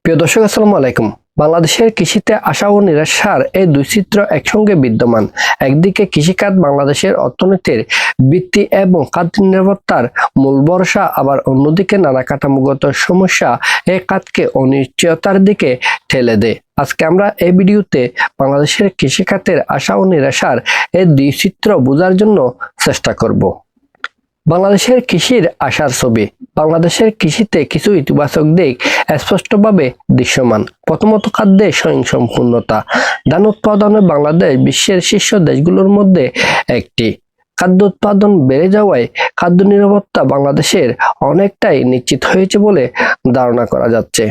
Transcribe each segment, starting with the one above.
প্রিয় দর্শক, আসসালামু আলাইকুম। বাংলাদেশের কৃষিতে আশা ও নিরাশার এই দুই চিত্র একসঙ্গে বিদ্যমান। একদিকে কৃষিখাত বাংলাদেশের অর্থনীতির ভিত্তি এবং খাদ্য নিরাপত্তার মূল ভরসা, আবার অন্যদিকে নানা কাঠামোগত সমস্যা এই খাতকে অনিশ্চয়তার দিকে ঠেলে দেয়। আজকে আমরা এই ভিডিওতে বাংলাদেশের কৃষিখাতের আশা ও নিরাশার এই দুই চিত্র বোঝার জন্য চেষ্টা করব। বাংলাদেশের কৃষির আশার ছবি। বাংলাদেশের কৃষিতে কিছু ইতিবাচক দিক স্পষ্টভাবে দৃশ্যমান। প্রথমত, খাদ্যে স্বয়ংসম্পূর্ণতা। ধান উৎপাদনে বাংলাদেশ বিশ্বের শীর্ষ দেশগুলোর মধ্যে একটি। খাদ্য উৎপাদন বেড়ে যাওয়ায় খাদ্য নিরাপত্তা বাংলাদেশের অনেকটাই নিশ্চিত হয়েছে বলে ধারণা করা যাচ্ছে।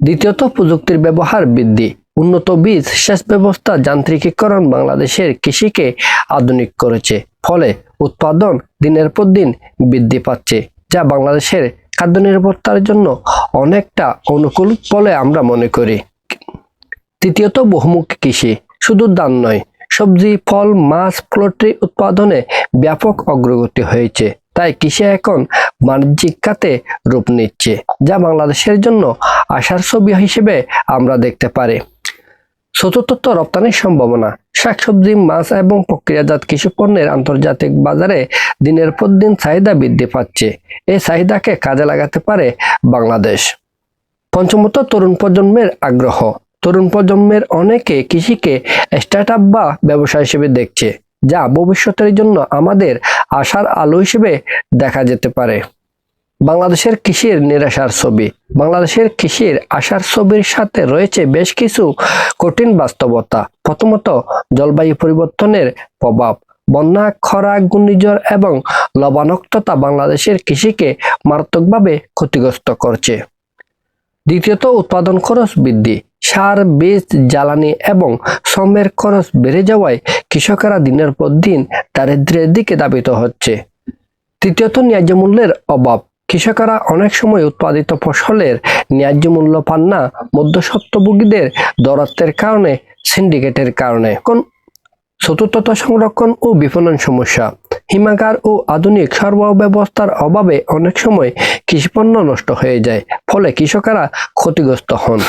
দ্বিতীয়ত, প্রযুক্তির ব্যবহার বৃদ্ধি। উন্নত বীজ, সেচ ব্যবস্থা, যান্ত্রিকীকরণ বাংলাদেশের কৃষিকে আধুনিক করেছে। ফলে উৎপাদন দিনের পর দিন বৃদ্ধি পাচ্ছে, যা বাংলাদেশের খাদ্য নিরাপত্তার জন্য অনেকটা অনুকূল বলে আমরা মনে করি। তৃতীয়ত, বহুমুখী কৃষি। শুধু ধান নয়, সবজি, ফল, মাছ, পোল্ট্রি উৎপাদনে ব্যাপক অগ্রগতি হয়েছে। তাই কৃষি এখন বাণিজ্যিক খাতে রূপ নিচ্ছে, যা বাংলাদেশের জন্য আশার ছবি হিসেবে আমরা দেখতে পারি। চতুর্থত, রপ্তানির সম্ভাবনা। শাকসবজি, মাছ এবং প্রক্রিয়াজাত কৃষি পণ্যের আন্তর্জাতিক বাজারে দিনের পর দিন চাহিদা বৃদ্ধি পাচ্ছে। এই চাহিদাকে কাজে লাগাতে পারে বাংলাদেশ। পঞ্চমত, তরুণ প্রজন্মের আগ্রহ। তরুণ প্রজন্মের অনেকে কৃষিকে স্টার্টআপ বা ব্যবসা হিসেবে দেখছে, যা ভবিষ্যতের জন্য আমাদের আশার আলো হিসেবে দেখা যেতে পারে। বাংলাদেশের কৃষির নিরাশার ছবি। বাংলাদেশের কৃষির আশার ছবির সাথে রয়েছে বেশ কিছু কঠিন বাস্তবতা। প্রথমত, জলবায়ু পরিবর্তনের প্রভাব। বন্যা, খরা, ঘূর্ণিঝড় এবং লবণাক্ততা বাংলাদেশের কৃষিকে মারাত্মকভাবে ক্ষতিগ্রস্ত করছে। দ্বিতীয়ত, উৎপাদন খরচ বৃদ্ধি। সার, বীজ, জ্বালানি এবং শ্রমের খরচ বেড়ে যাওয়ায় কৃষকেরা দিনের পর দিন দারিদ্র্যের দিকে ধাবিত হচ্ছে। তৃতীয়ত, ন্যায্য মূল্যের অভাব। কৃষকেরা অনেক সময় উৎপাদিত ফসলের ন্যায্য মূল্য পান না, মধ্যস্বত্বভোগীদের দৌরাত্ম্যের কারণে, সিন্ডিকেটের কারণে। চতুর্থত, সংরক্ষণ ও বিপণন সমস্যা। হিমাগার ও আধুনিক সরবরাহ ব্যবস্থার অভাবে অনেক সময় কৃষিপণ্য নষ্ট হয়ে যায়, ফলে কৃষকেরা ক্ষতিগ্রস্ত হন।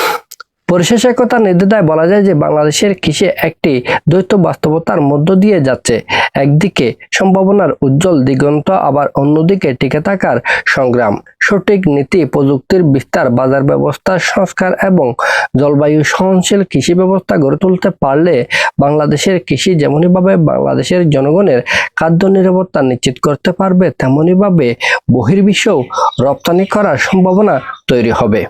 পরিশেষে কথা নির্দ্বিধায় বলা যায় যে বাংলাদেশের কৃষি একটি দ্বৈত বাস্তবতার মধ্য দিয়ে যাচ্ছে। একদিকে সম্ভাবনার উজ্জ্বল দিগন্ত, আবার অন্যদিকে টিকে থাকার সংগ্রাম। সঠিক নীতি, প্রযুক্তির বিস্তার, বাজার ব্যবস্থার সংস্কার এবং জলবায়ু সহনশীল কৃষি ব্যবস্থা গড়ে তুলতে পারলে বাংলাদেশের কৃষি যেমনইভাবে বাংলাদেশের জনগণের খাদ্য নিরাপত্তা নিশ্চিত করতে পারবে, তেমনইভাবে বহির্বিশ্বেও রপ্তানি করার সম্ভাবনা তৈরি হবে।